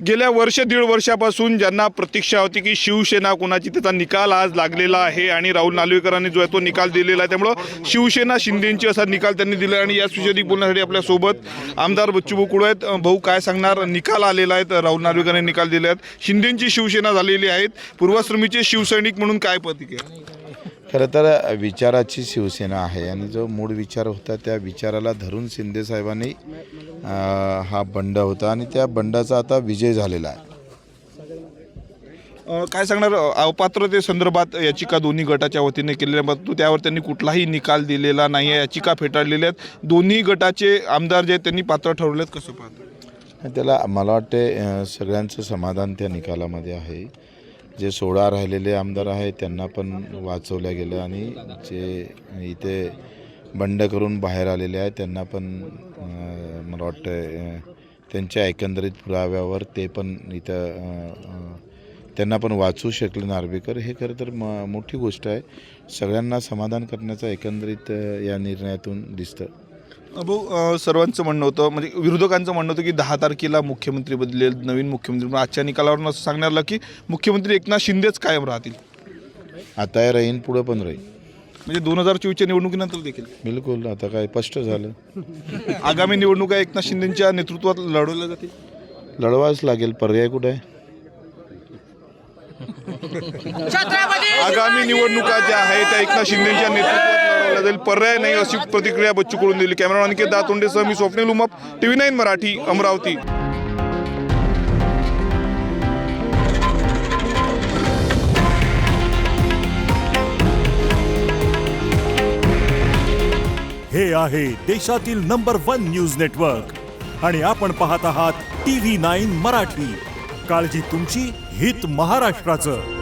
गेल्या दीड वर्षापासून ज्यांना प्रतीक्षा होती की शिवसेना कोणाची, त्याचा निकाल आज लागलेला आहे आणि राहुल नार्वेकरांनी जो आहे तो निकाल दिलेला आहे। त्यामुळे शिवसेना शिंदेची असा निकाल त्यांनी दिला आणि याच विषयी बोलण्यासाठी आपल्या सोबत आमदार बच्चू कडू आहेत। भाऊ, काय सांगणार? निकाल आलेला आहे, राहुल नार्वेकरांनी निकाल दिले आहेत, शिंदेची शिवसेना झालेली आहेत, पूर्वाश्रमीचे शिवसैनिक म्हणून काय प्रतिक्रिया? खरं तर विचाराची शिवसेना आहे आणि जो मूळ विचार होता त्या विचाराला धरून शिंदे साहेबांनी हा बंड होता आणि त्या बंडाचा आता विजय झालेला आहे। काय सांगणार अपात्रतेसंदर्भात याचिका दोन्ही गटाच्या वतीने केलेल्या, परंतु त्यावर त्यांनी कुठलाही निकाल दिलेला नाही आहे, याचिका फेटाळलेल्या आहेत। दोन्ही गटाचे आमदार जे आहेत त्यांनी पात्र ठरवलेत, कसं पाहता? त्याला मला वाटते सगळ्यांचं समाधान त्या निकालामध्ये आहे। जे 16 राहिलेले आमदार आहेत त्यांना पण वाचवलं गेलं आणि जे इथे बंड करून बाहेर आलेले आहेत त्यांना पण मला वाटतं त्यांच्या एकंदरीत पुराव्यावर ते पण इथं त्यांना पण वाचू शकले नार्वेकर। हे खरं तर मोठी गोष्ट आहे, सगळ्यांना समाधान करण्याचं एकंदरीत या निर्णयातून दिसतं। भाऊ, सर्वांचं म्हणणं होतं, म्हणजे विरोधकांचं म्हणणं होतं की 10 तारखेला मुख्यमंत्री बदलेल, नवीन मुख्यमंत्री, पण आजच्या निकालावरून असं सांगण्यात आलं की मुख्यमंत्री एकनाथ शिंदेच कायम राहतील। आता राहीन, पुढं पण राहील, म्हणजे 2024च्या निवडणुकीनंतर देखील बिलकुल आता काय स्पष्ट झालं। आगामी निवडणुका एकनाथ शिंदेच्या नेतृत्वात लढवल्या जातील, लढवाच लागेल, पर्याय कुठे आहे? आगामी निवडणुका ज्या आहेत त्या एकनाथ शिंदेच्या नेतृत्वात लढवल्या जाईल, पर्याय नाही, अशी प्रतिक्रिया बच्चू कडून दिली। कॅमेरामॅन अनिकेत दातोंडेसह मी स्वप्नील उमाप, TV9 मराठी, अमरावती। हे आहे देशातील नंबर 1 न्यूज नेटवर्क आणि आपण पाहत आहात TV9 मराठी। काळजी तुमची, हित महाराष्ट्राचं।